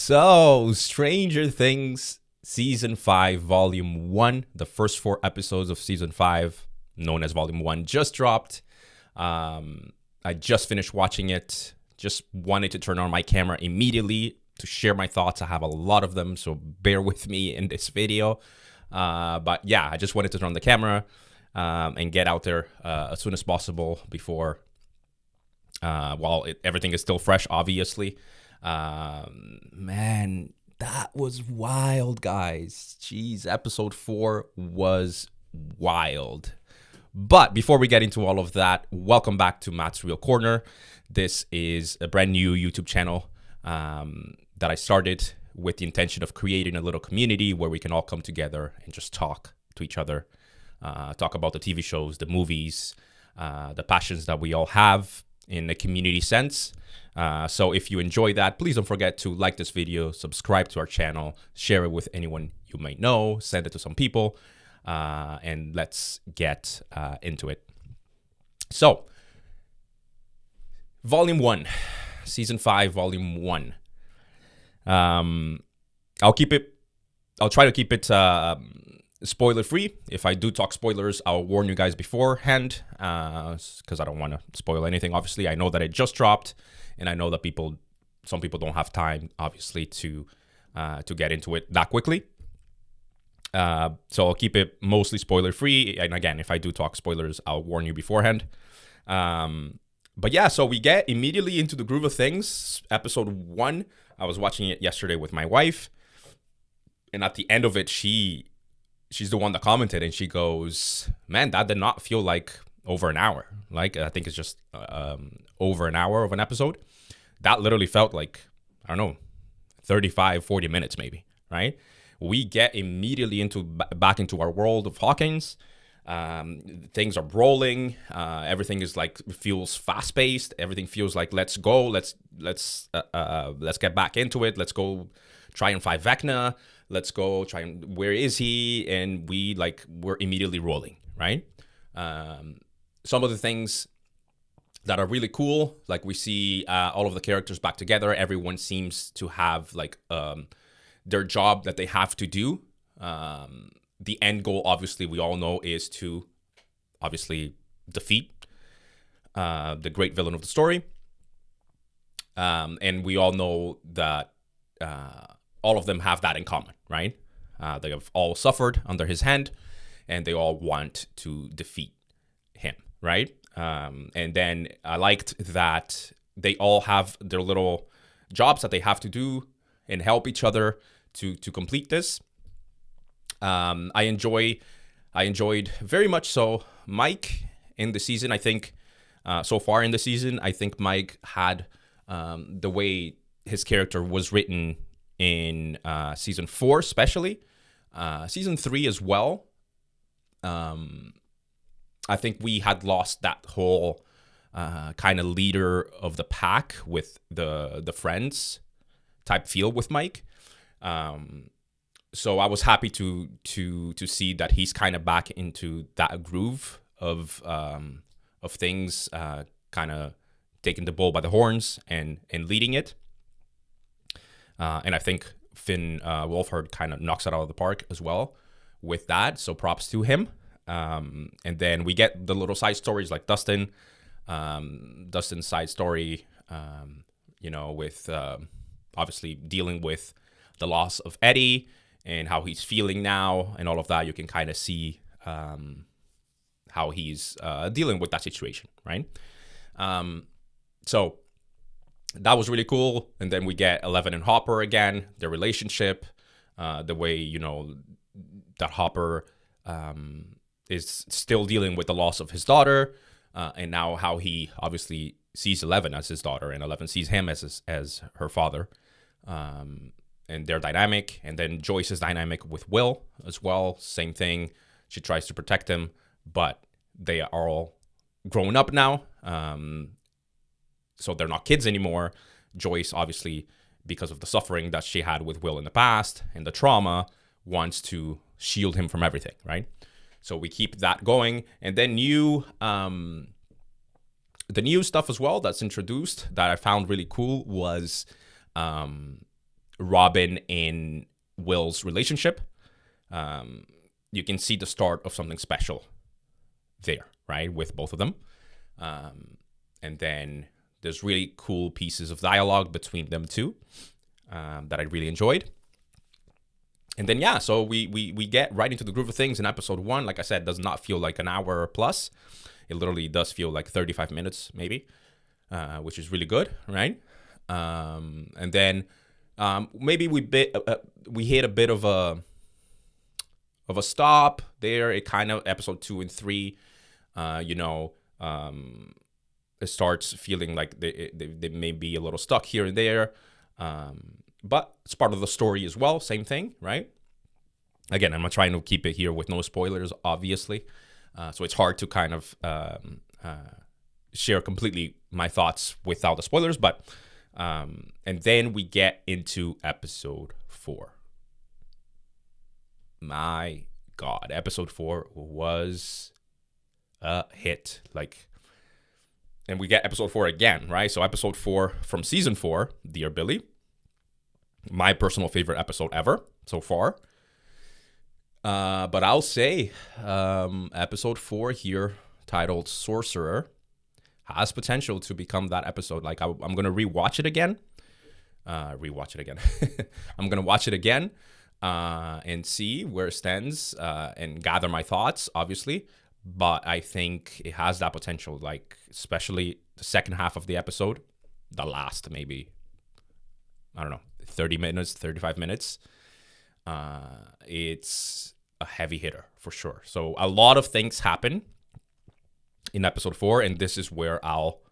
So, Stranger Things Season 5, Volume 1, the first 4 episodes of Season 5, known as Volume 1, just dropped. I just finished watching it. Just wanted to turn on my camera immediately to share my thoughts. I have a lot of them, so bear with me in this video. But yeah, I just wanted to turn on the camera and get out there as soon as possible before, everything is still fresh, obviously. Man, that was wild, guys. Jeez, episode 4 was wild. But before we get into all of that, welcome back to Matt's Real Corner. This is a brand new YouTube channel that I started with the intention of creating a little community where we can all come together and just talk to each other, talk about the TV shows, the movies, the passions that we all have in a community sense. So if you enjoy that, please don't forget to like this video, subscribe to our channel, share it with anyone you may know, send it to some people, and let's get into it. So, Volume 1, Season 5, Volume 1. I'll try to keep it spoiler free. If I do talk spoilers, I'll warn you guys beforehand, because I don't want to spoil anything. Obviously, I know that it just dropped, and I know that some people don't have time, obviously, to get into it that quickly. So I'll keep it mostly spoiler free. And again, if I do talk spoilers, I'll warn you beforehand. But yeah, so we get immediately into the groove of things. Episode 1, I was watching it yesterday with my wife, and at the end of it, she's the one that commented, and she goes, "Man, that did not feel like over an hour. Like, I think it's just over an hour of an episode. That literally felt like, I don't know, 35, 40 minutes maybe, right?" We get immediately back into our world of Hawkins. Things are rolling. Everything is like, feels fast paced. Everything feels like, let's go. Let's get back into it. Let's go try and find Vecna. Let's go try and, where is he? And we're immediately rolling, right? Some of the things that are really cool, like we see all of the characters back together. Everyone seems to have their job that they have to do. The end goal, obviously, we all know, is to obviously defeat the great villain of the story. And we all know that all of them have that in common, right? They have all suffered under his hand, and they all want to defeat him, right? And then I liked that they all have their little jobs that they have to do and help each other to complete this. I enjoyed very much so Mike in the season. I think so far in the season, I think Mike had the way his character was written in season 4, especially season 3 as well. I think we had lost that whole kind of leader of the pack with the friends type feel with Mike. So I was happy to see that he's kind of back into that groove of things, kind of taking the bull by the horns and leading it. And I think Finn Wolfhard kind of knocks it out of the park as well with that. So props to him. And then we get the little side stories like Dustin's side story, with obviously dealing with the loss of Eddie and how he's feeling now and all of that. You can kind of see how he's dealing with that situation, right? So that was really cool. And then we get Eleven and Hopper again, their relationship, the way, that Hopper is still dealing with the loss of his daughter, and now how he obviously sees Eleven as his daughter, and Eleven sees him as her father, and their dynamic. And then Joyce's dynamic with Will as well, same thing. She tries to protect him, but they are all grown up now, so they're not kids anymore. Joyce, obviously, because of the suffering that she had with Will in the past and the trauma, wants to shield him from everything, right? So we keep that going. And then the new stuff as well that's introduced that I found really cool was Robin and Will's relationship. You can see the start of something special there, right, with both of them. And then there's really cool pieces of dialogue between them two that I really enjoyed. And then, yeah, so we get right into the groove of things in episode 1. Like I said, does not feel like an hour plus. It literally does feel like 35 minutes, maybe, which is really good, right? And then maybe we hit a bit of a stop there. It kind of, episode 2 and 3, it starts feeling like they may be a little stuck here and there. But it's part of the story as well. Same thing, right? Again, I'm trying to keep it here with no spoilers, obviously. So it's hard to kind of share completely my thoughts without the spoilers. But and then we get into episode 4. My God, episode 4 was a hit. And we get episode 4 again, right? So episode 4 from season 4, Dear Billy. My personal favorite episode ever so far. But I'll say episode 4 here, titled Sorcerer, has potential to become that episode. Like, I'm going to rewatch it again. I'm going to watch it again and see where it stands and gather my thoughts, obviously. But I think it has that potential, like, especially the second half of the episode, the last maybe, I don't know, 30 minutes, 35 minutes. It's a heavy hitter for sure. So a lot of things happen in episode 4, and this is where I'll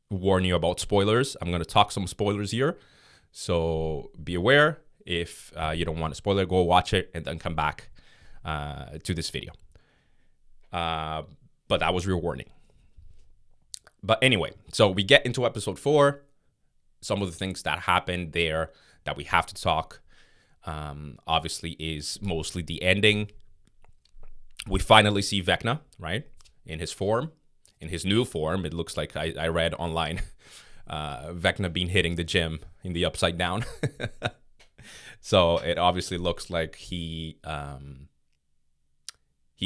warn you about spoilers. I'm going to talk some spoilers here. So be aware. If you don't want a spoiler, go watch it and then come back to this video. But that was your warning. But anyway, so we get into episode 4. Some of the things that happened there that we have to talk, obviously, is mostly the ending. We finally see Vecna, right, in his form, in his new form. It looks like I read online, Vecna been hitting the gym in the Upside Down. So it obviously looks like he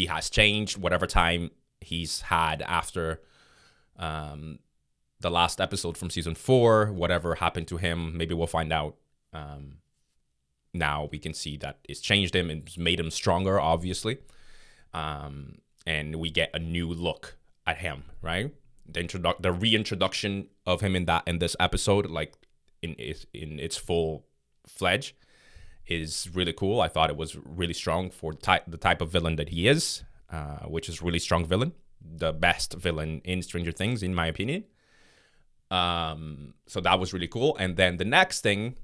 has changed whatever time he's had after the last episode from season 4. Whatever happened to him, maybe we'll find out. Now we can see that it's changed him and made him stronger, obviously. And we get a new look at him, right? The reintroduction of him in this episode, like in its full fledged, is really cool. I thought it was really strong for the type of villain that he is, which is really strong villain, the best villain in Stranger Things, in my opinion. So that was really cool. And then the next thing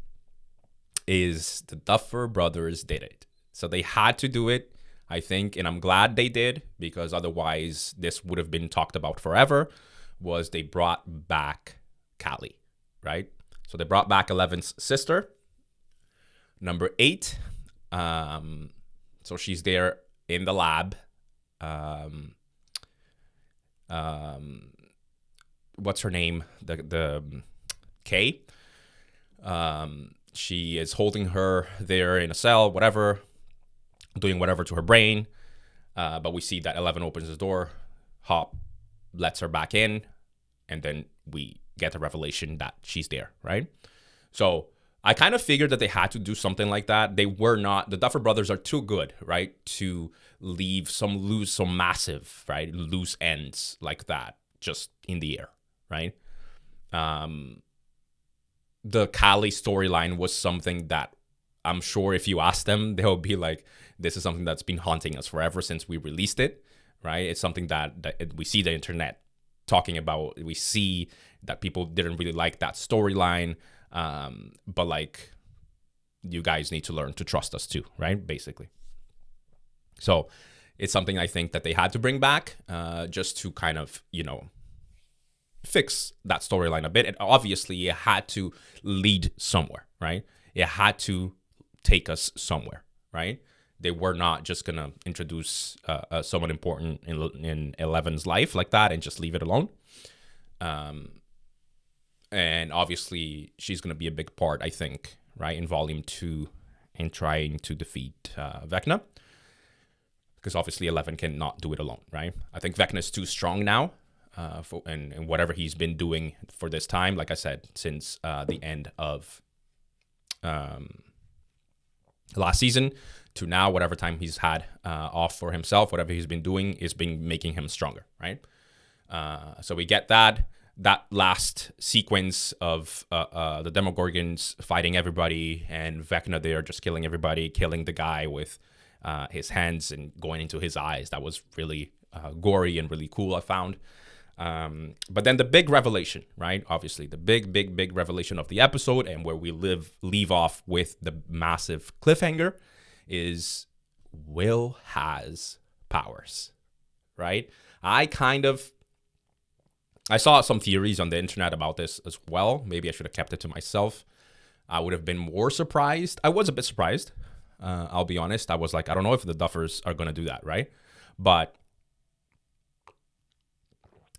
is the Duffer Brothers did it. So they had to do it, I think, and I'm glad they did, because otherwise this would have been talked about forever, was they brought back Callie, right? So they brought back Eleven's sister, number 8. So she's there in the lab. What's her name? The Kay. She is holding her there in a cell, whatever, doing whatever to her brain. But we see that 11 opens the door, Hop lets her back in, and then we get the revelation that she's there, right? So I kind of figured that they had to do something like that. The Duffer Brothers are too good, right, to leave some massive, right, loose ends like that just in the air, right? The Callie storyline was something that I'm sure if you ask them, they'll be like, this is something that's been haunting us forever since we released it, right? It's something that we see the internet talking about. We see that people didn't really like that storyline. But like, you guys need to learn to trust us too, right? Basically. So it's something I think that they had to bring back, just to kind of, fix that storyline a bit. And obviously it had to lead somewhere, right? It had to take us somewhere, right? They were not just going to introduce someone important in Eleven's life like that and just leave it alone. And obviously she's going to be a big part, I think, right, in Volume 2 in trying to defeat Vecna. Because obviously 11 cannot do it alone, right? I think Vecna is too strong now, and whatever he's been doing for this time, like I said, since the end of last season to now, whatever time he's had off for himself, whatever he's been doing is been making him stronger, right? So we get that last sequence of the Demogorgons fighting everybody and Vecna there just killing everybody, killing the guy with his hands and going into his eyes. That was really gory and really cool, I found. But then the big revelation, right? Obviously, the big revelation of the episode, and where we leave off with the massive cliffhanger, is Will has powers, right? I saw some theories on the internet about this as well. Maybe I should have kept it to myself. I would have been more surprised. I was a bit surprised. I'll be honest. I was like, I don't know if the Duffers are going to do that, right? But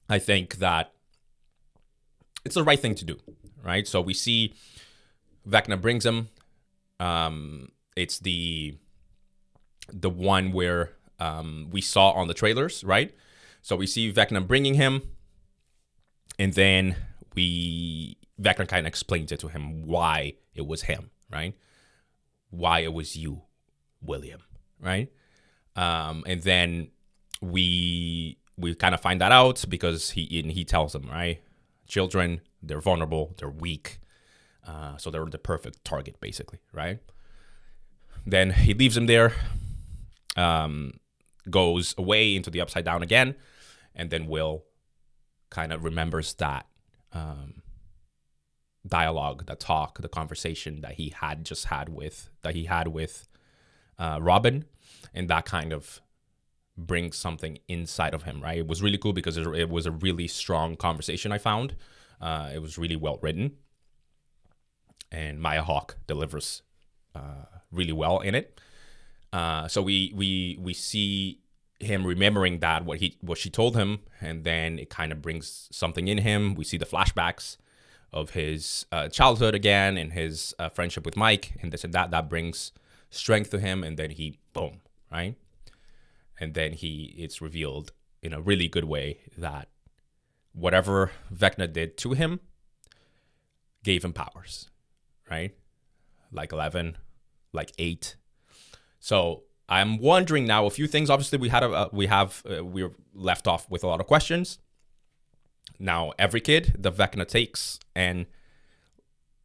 I think that it's the right thing to do, right? So we see Vecna brings him. It's the one where we saw on the trailers, right? So we see Vecna bringing him, and then Vecna kind of explains it to him why it was him, right? Why it was you, William, right? And then we kind of find that out because he tells them, right? Children, they're vulnerable, they're weak, so they're the perfect target, basically, right? Then he leaves him there, goes away into the Upside Down again, and then Will kind of remembers that dialogue, that talk, the conversation that he had with Robin, and that kind of brings something inside of him, right? It was really cool because it was a really strong conversation, I found. It was really well written, and Maya Hawke delivers really well in it. So we see him remembering that what she told him, and then it kind of brings something in him. We see the flashbacks of his childhood again and his friendship with Mike and this and that brings strength to him, and then he boom, right? And then it's revealed in a really good way that whatever Vecna did to him gave him powers, right? Like 11, like 8. So I'm wondering now a few things. Obviously, we're left off with a lot of questions. Now, every kid the Vecna takes and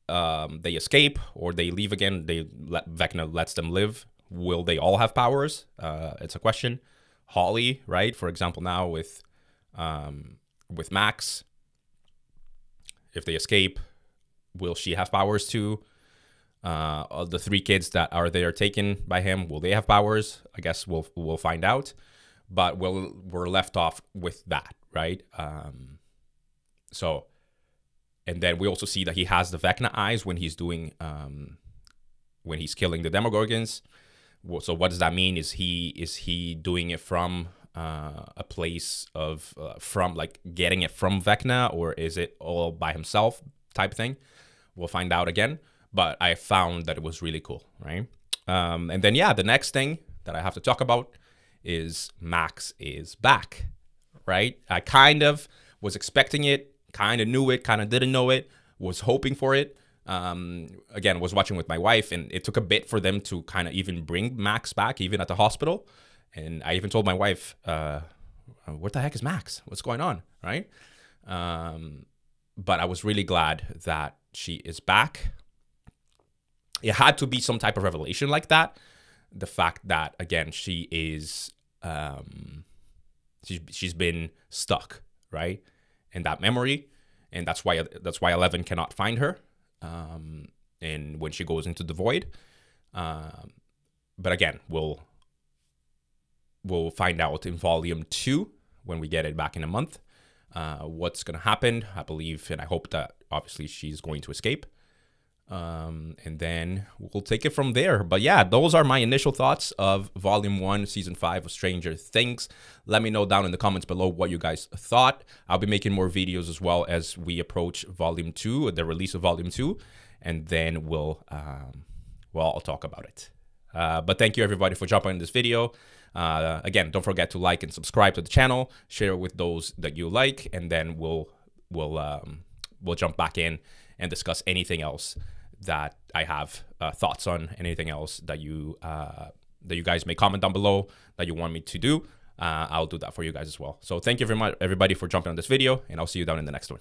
they escape or they leave again, Vecna lets them live. Will they all have powers? It's a question. Holly, right? For example, now with Max, if they escape, will she have powers too? The 3 kids that are there taken by him, will they have powers? I guess we'll find out. But we're left off with that, right? So, and then we also see that he has the Vecna eyes when he's doing when he's killing the Demogorgons. So what does that mean? Is he doing it from a place of from like getting it from Vecna, or is it all by himself type thing? We'll find out again. But I found that it was really cool, right? And then the next thing that I have to talk about is Max is back, right? I kind of was expecting it, kind of knew it, kind of didn't know it, was hoping for it. Again, was watching with my wife, and it took a bit for them to kind of even bring Max back, even at the hospital. And I even told my wife, what the heck is Max? What's going on, right? But I was really glad that she is back. It had to be some type of revelation like that. The fact that, again, she is, she's been stuck, right? In that memory. And that's why 11 cannot find her. And when she goes into the void. But again, we'll find out in volume 2 when we get it back in a month. What's going to happen, I believe, and I hope that obviously she's going to escape. And then we'll take it from there. But yeah, those are my initial thoughts of Volume 1, Season 5 of Stranger Things. Let me know down in the comments below what you guys thought. I'll be making more videos as well as we approach Volume 2, the release of Volume 2. and then I'll talk about it. But thank you everybody for jumping on this video. Again, don't forget to like and subscribe to the channel, share it with those that you like, and then we'll jump back in and discuss anything else that I have thoughts on, anything else that you guys may comment down below that you want me to do. I'll do that for you guys as well. So thank you very much everybody for jumping on this video, and I'll see you down in the next one.